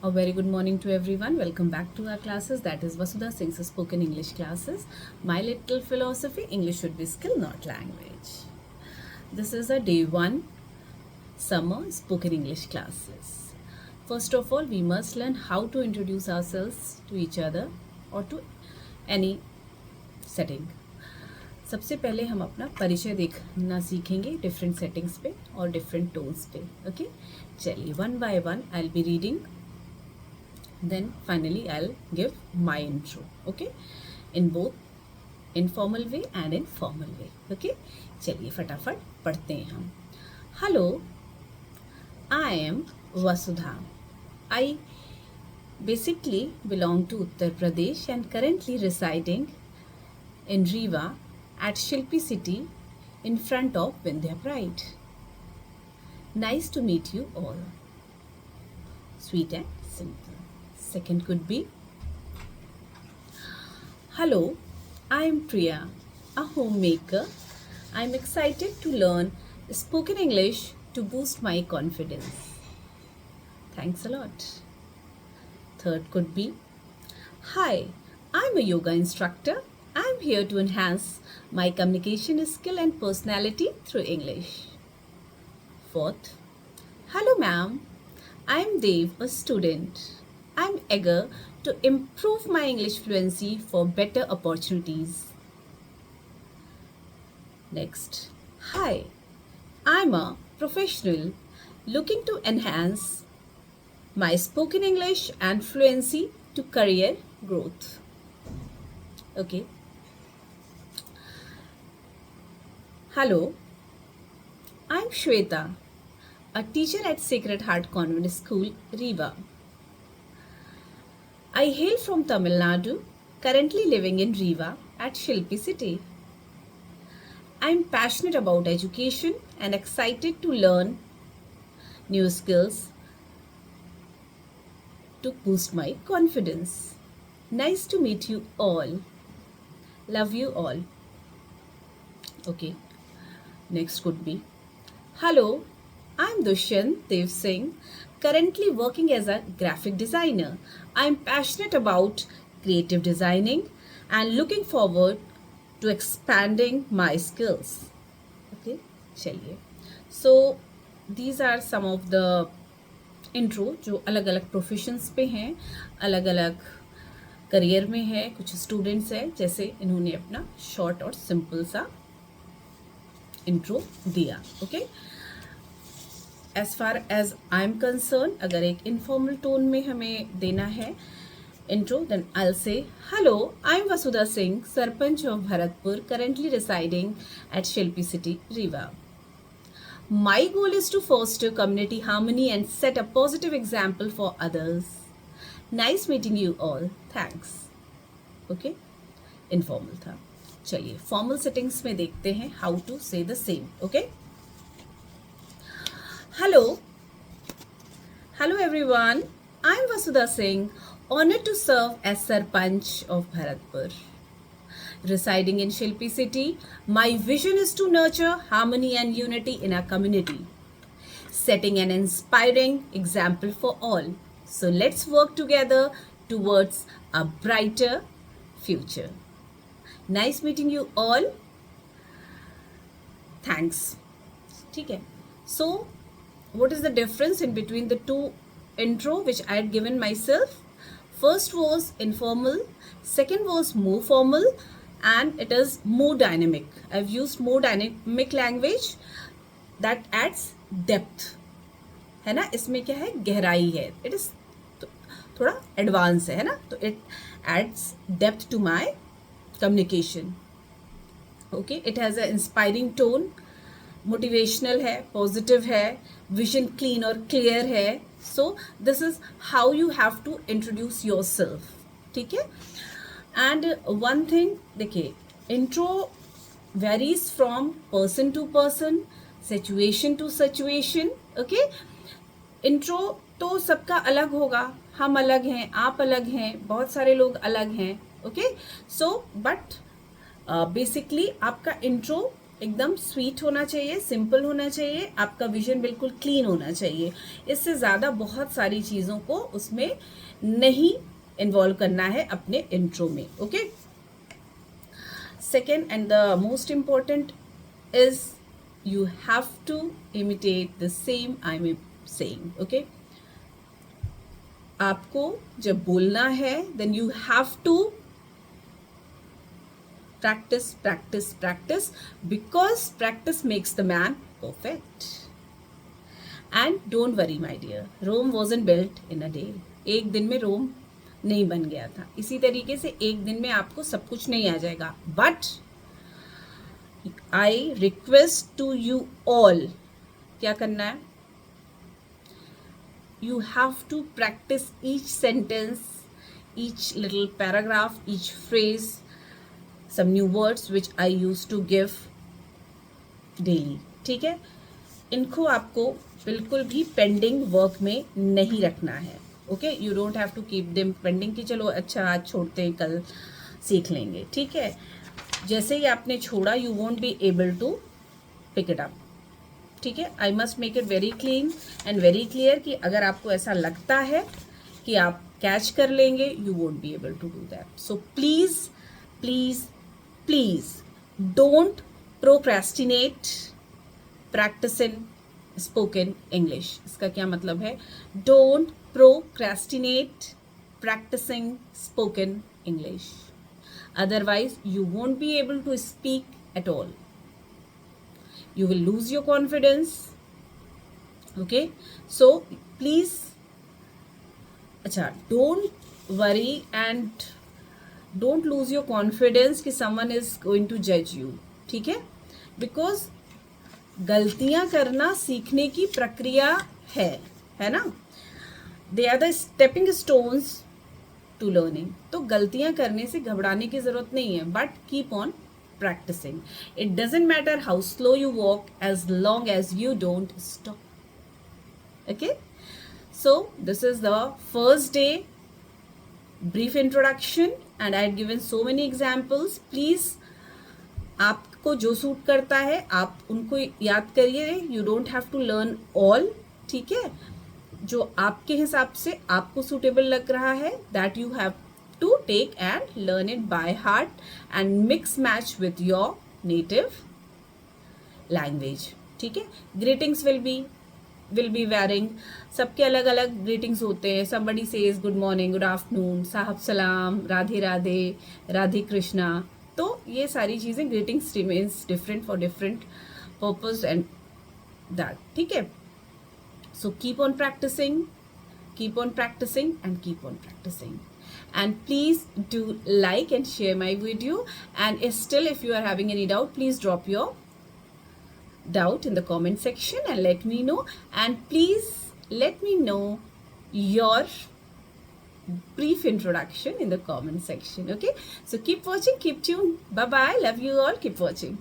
A very good morning to everyone. Welcome back to our classes. That is Vasudha Singh's spoken English classes. My little philosophy, English should be skill, not language. This is a day 1 summer spoken English classes. First of all, we must learn how to introduce ourselves to each other or to any setting. सबसे पहले हम अपना परिचय देखना सीखेंगे different settings पे और different tones पे. ओके, चलिए one by one I will be reading, then finally I will give my intro. Okay, in both informal way and in formal way. Okay, चलिए फटाफट पढ़ते हैं हम. Hello, I am Vasudha. I basically belong to Uttar Pradesh and currently residing in Rewa at Shilpi City in front of Vindhya Pride. Nice to meet you all. Sweet and simple. Second could be, hello, I am Priya, a homemaker. I am excited to learn spoken English to boost my confidence. Thanks a lot. Third could be, hi, I'm a yoga instructor. I'm here to enhance my communication skill and personality through English. Fourth, hello ma'am, I'm Dev, a student. I'm eager to improve my English fluency for better opportunities. Next, hi, I'm a professional looking to enhance my spoken English and fluency to career growth. Okay. Hello, I'm Shweta, a teacher at Sacred Heart Convent School, Rewa. I hail from Tamil Nadu, currently living in Rewa at Shilpi City. I'm passionate about education and excited to learn new skills to boost my confidence. Nice to meet you all. Love you all. Okay. Next could be, hello, I'm Dushyant Dev Singh, currently working as a graphic designer. I'm passionate about creative designing and looking forward to expanding my skills. Okay, चलिए. So these are some of the intro जो अलग अलग professions पे हैं, अलग अलग career में है. कुछ स्टूडेंट्स हैं जैसे इन्होंने अपना शॉर्ट और सिंपल सा इंट्रो दिया. Okay, as far as I am concern, अगर एक इनफॉर्मल टोन में हमें देना है intro, then I will say, hello, I am Vasudha Singh, sarpanch of Bharatpur, currently residing at Shilpi city, Rewa. My goal is to foster community harmony and set a positive example for others. Nice meeting you all. Thanks. Okay? Informal था. चलिए formal settings में देखते हैं how to say the same. Okay? Hello. Hello everyone. I'm Vasudha Singh, honored to serve as Sarpanch of Bharatpur. Residing in Shilpi City, my vision is to nurture harmony and unity in our community, setting an inspiring example for all. So let's work together towards a brighter future. Nice meeting you all. Thanks. ठीक है. So what is the difference in between the two intro which I had given myself? First was informal, second was more formal, and it is more dynamic. I've used more dynamic language that adds depth. है ना, इसमें क्या है, गहराई है. It is थोड़ा advance है ना, तो it adds depth to my communication. Okay, it has a inspiring tone, motivational है, पॉजिटिव है, विजन क्लीन और क्लियर है. So this is how you have to introduce yourself. ठीक है. एंड वन थिंग देखिए, intro varies from person to person, situation to situation. Okay, intro तो सबका अलग होगा. हम अलग हैं, आप अलग हैं, बहुत सारे लोग अलग हैं. ओके, सो बट बेसिकली आपका इंट्रो एकदम स्वीट होना चाहिए, सिंपल होना चाहिए, आपका विजन बिल्कुल क्लीन होना चाहिए। इससे ज़्यादा बहुत सारी चीज़ों को उसमें नहीं इन्वॉल्व करना है अपने इंट्रो में। Okay, second and the most important is you have to imitate the same I am saying. Okay, आपको जब बोलना है then you have to practice, practice, practice, because practice makes the man perfect. And don't worry my dear, Rome wasn't built in a day. एक दिन में रोम नहीं बन गया था। इसी तरीके से एक दिन में आपको सब कुछ नहीं आ जाएगा, but I request to you all, क्या करना है, you have to practice each sentence, each little paragraph, each phrase, some new words which I used to give daily. ठीक है, इनको आपको बिल्कुल भी पेंडिंग वर्क में नहीं रखना है। Okay, you don't have to keep them pending कि चलो अच्छा आज छोड़ते हैं कल सीख लेंगे। ठीक है, जैसे ही आपने छोड़ा you won't be able to pick it up. ठीक है, I must make it very clean and very clear कि अगर आपको ऐसा लगता है कि आप कैच कर लेंगे, you won't be able to do that. So please please please don't procrastinate practising spoken English. इसका क्या मतलब है, don't procrastinate practising spoken English, otherwise you won't be able to speak at all. You will lose your confidence. Okay, so please, अच्छा, don't worry and don't lose your confidence कि someone is going to judge you. ठीक है, because गलतियां करना सीखने की प्रक्रिया है ना, they are the stepping stones to learning. तो गलतियां करने से घबराने की जरूरत नहीं है, but keep on practising. It doesn't matter how slow you walk as long as you don't stop. Okay, so this is the first day brief introduction and I had given so many examples. Please आपको जो suit करता है आप उनको याद करिए, you don't have to learn all. ठीक है, जो आपके हिसाब से आपको सूटेबल लग रहा है that you have to take and learn it by heart and mix match with your native language. ठीक है, ग्रीटिंग्स विल बी वेरिंग, सबके अलग अलग ग्रीटिंग्स होते हैं। Somebody says good morning, good afternoon, साहब सलाम, राधे राधे, राधे कृष्णा। तो ये सारी चीज़ें greetings remains different for different purpose and that. ठीक है, so keep on practicing and keep on practicing, and please do like and share my video, and still if you are having any doubt, please drop your doubt in the comment section and let me know, and please let me know your brief introduction in the comment section. Okay, so keep watching, keep tuned, bye bye, love you all, keep watching.